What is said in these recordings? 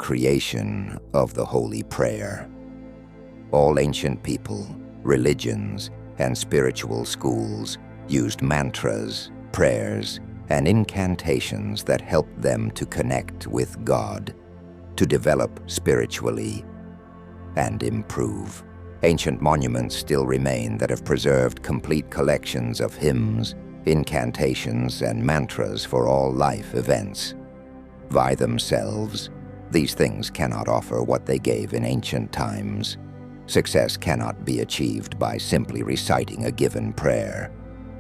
creation of the holy prayer. All ancient people, religions, and spiritual schools used mantras, prayers, and incantations that helped them to connect with God, to develop spiritually, and improve. Ancient monuments still remain that have preserved complete collections of hymns, incantations, and mantras for all life events. By themselves, these things cannot offer what they gave in ancient times. Success cannot be achieved by simply reciting a given prayer.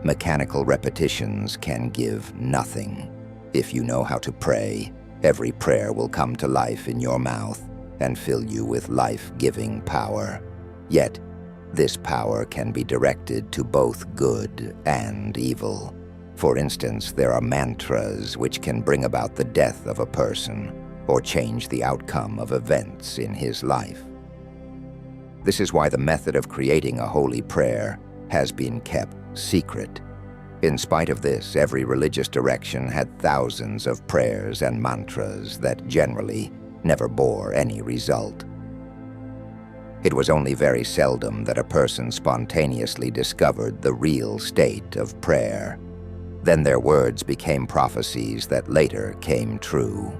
Mechanical repetitions can give nothing. If you know how to pray, every prayer will come to life in your mouth and fill you with life-giving power. Yet, this power can be directed to both good and evil. For instance, there are mantras which can bring about the death of a person or change the outcome of events in his life. This is why the method of creating a holy prayer has been kept secret. In spite of this, every religious direction had thousands of prayers and mantras that generally never bore any result. It was only very seldom that a person spontaneously discovered the real state of prayer. Then their words became prophecies that later came true.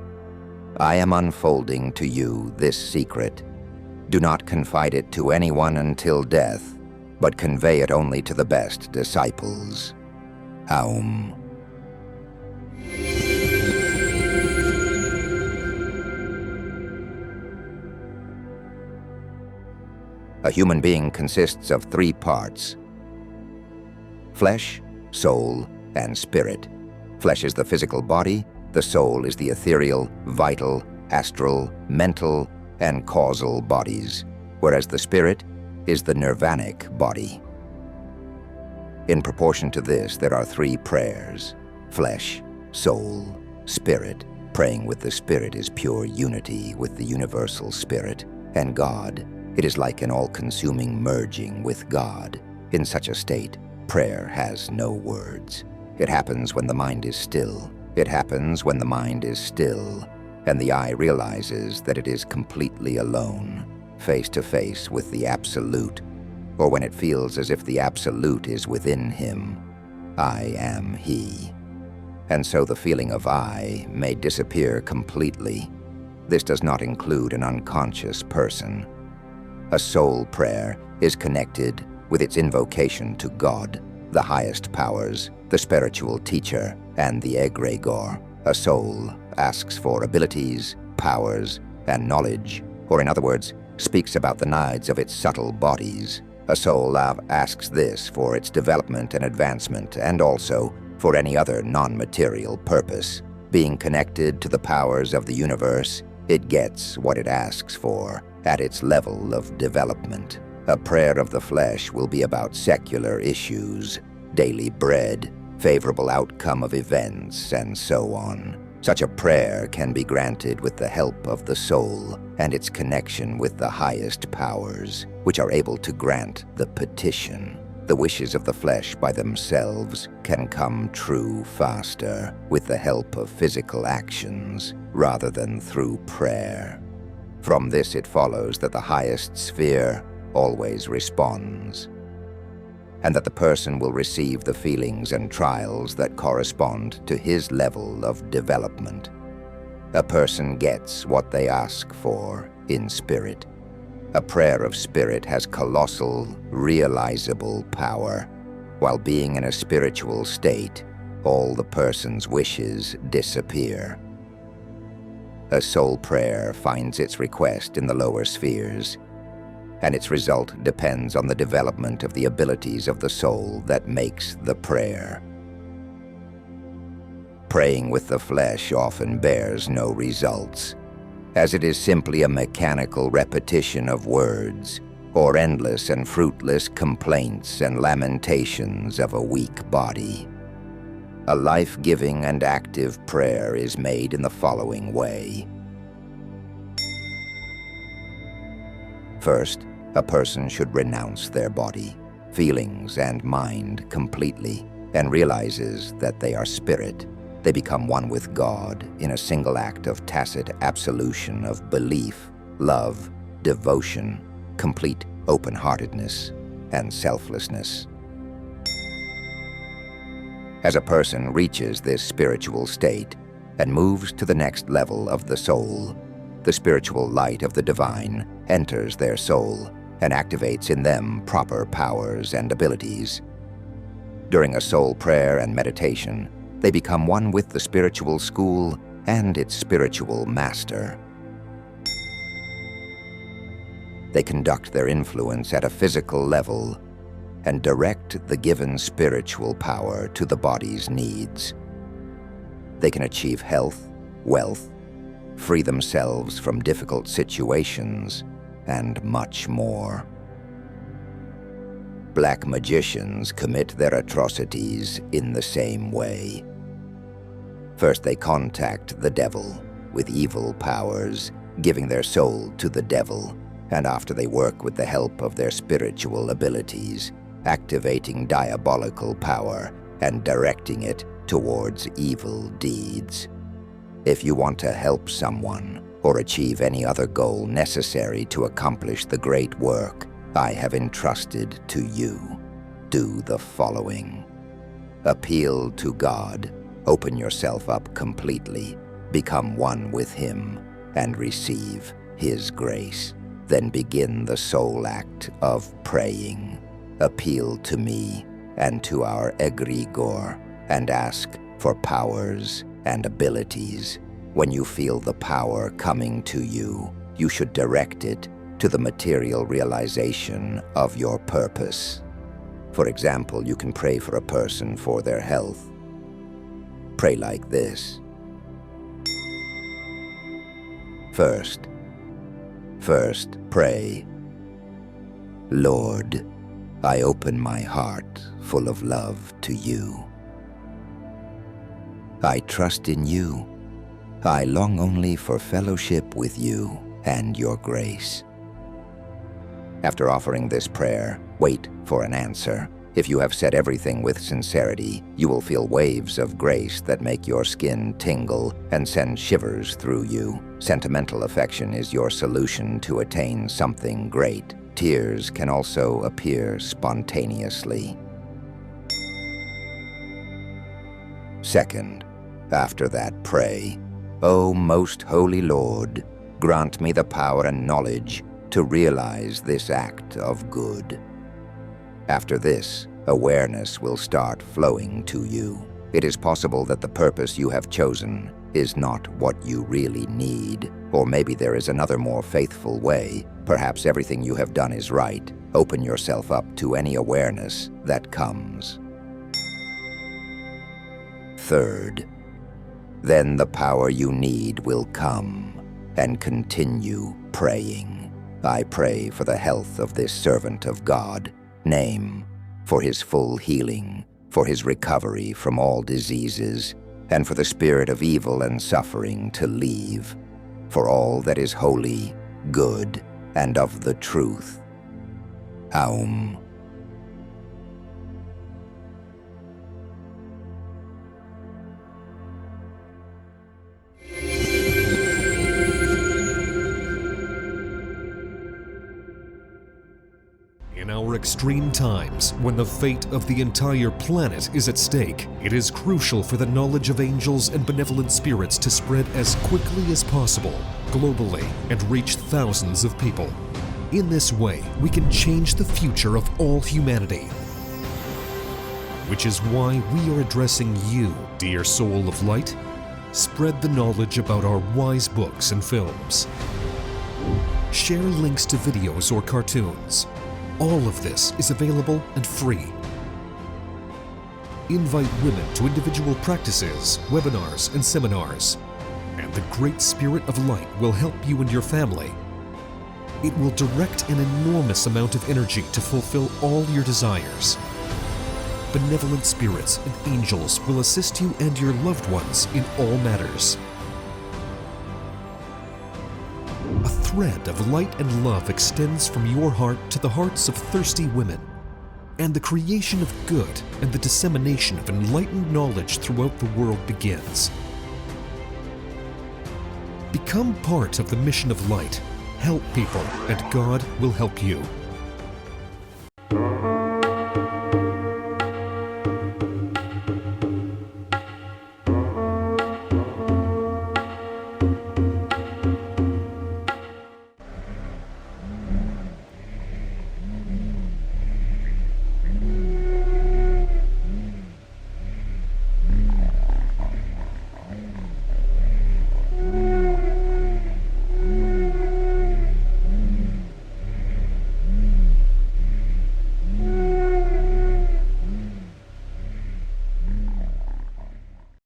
I am unfolding to you this secret. Do not confide it to anyone until death, but convey it only to the best disciples. Aum. A human being consists of three parts: flesh, soul, and spirit. Flesh is the physical body, the soul is the ethereal, vital, astral, mental, and causal bodies, whereas the spirit is the nirvanic body. In proportion to this, there are three prayers: flesh, soul, spirit. Praying with the spirit is pure unity with the universal spirit and God. It is like an all-consuming merging with God. In such a state, prayer has no words. It happens when the mind is still. It happens when the mind is still, and the eye realizes that it is completely alone, face to face with the Absolute, or when it feels as if the Absolute is within him. I am he. And so the feeling of I may disappear completely. This does not include an unconscious person. A soul prayer is connected with its invocation to God, the highest powers, the spiritual teacher, and the egregor. A soul asks for abilities, powers, and knowledge, or in other words, speaks about the needs of its subtle bodies. A soul asks this for its development and advancement, and also for any other non-material purpose. Being connected to the powers of the universe, it gets what it asks for at its level of development. A prayer of the flesh will be about secular issues, daily bread, favorable outcome of events, and so on. Such a prayer can be granted with the help of the soul and its connection with the highest powers, which are able to grant the petition. The wishes of the flesh by themselves can come true faster with the help of physical actions rather than through prayer. From this it follows that the highest sphere always responds, and that the person will receive the feelings and trials that correspond to his level of development. A person gets what they ask for in spirit. A prayer of spirit has colossal, realizable power. While being in a spiritual state, all the person's wishes disappear. A soul prayer finds its request in the lower spheres, and its result depends on the development of the abilities of the soul that makes the prayer. Praying with the flesh often bears no results, as it is simply a mechanical repetition of words, or endless and fruitless complaints and lamentations of a weak body. A life-giving and active prayer is made in the following way. First, a person should renounce their body, feelings, and mind completely, and realizes that they are spirit. They become one with God in a single act of tacit absolution of belief, love, devotion, complete open-heartedness, and selflessness. As a person reaches this spiritual state and moves to the next level of the soul, the spiritual light of the divine enters their soul and activates in them proper powers and abilities. During a soul prayer and meditation, they become one with the spiritual school and its spiritual master. They conduct their influence at a physical level and direct the given spiritual power to the body's needs. They can achieve health, wealth, free themselves from difficult situations, and much more. Black magicians commit their atrocities in the same way. First, they contact the devil with evil powers, giving their soul to the devil, and after they work with the help of their spiritual abilities, activating diabolical power and directing it towards evil deeds. If you want to help someone or achieve any other goal necessary to accomplish the great work I have entrusted to you, do the following. Appeal to God, open yourself up completely, become one with Him, and receive His grace. Then begin the soul act of praying. Appeal to me and to our egregore, and ask for powers and abilities. When you feel the power coming to you, you should direct it to the material realization of your purpose. For example, you can pray for a person for their health. Pray like this. First, pray. Lord, I open my heart full of love to you. I trust in you. I long only for fellowship with you and your grace. After offering this prayer, wait for an answer. If you have said everything with sincerity, you will feel waves of grace that make your skin tingle and send shivers through you. Sentimental affection is your solution to attain something great. Tears can also appear spontaneously. Second, after that, pray, O most holy Lord, grant me the power and knowledge to realize this act of good. After this, awareness will start flowing to you. It is possible that the purpose you have chosen is not what you really need, or maybe there is another more faithful way. Perhaps everything you have done is right. Open yourself up to any awareness that comes. Third, then the power you need will come, and continue praying. I pray for the health of this servant of God. Name, for his full healing, for his recovery from all diseases, and for the spirit of evil and suffering to leave, for all that is holy, good, and of the truth. Aum. In our extreme times, when the fate of the entire planet is at stake, it is crucial for the knowledge of angels and benevolent spirits to spread as quickly as possible, globally, and reach thousands of people. In this way, we can change the future of all humanity. Which is why we are addressing you, dear soul of light. Spread the knowledge about our wise books and films. Share links to videos or cartoons. All of this is available and free. Invite women to individual practices, webinars, and seminars. And the Great Spirit of Light will help you and your family. It will direct an enormous amount of energy to fulfill all your desires. Benevolent spirits and angels will assist you and your loved ones in all matters. A thread of light and love extends from your heart to the hearts of thirsty women. and the creation of good and the dissemination of enlightened knowledge throughout the world begins. Become part of the mission of light. Help people, and God will help you.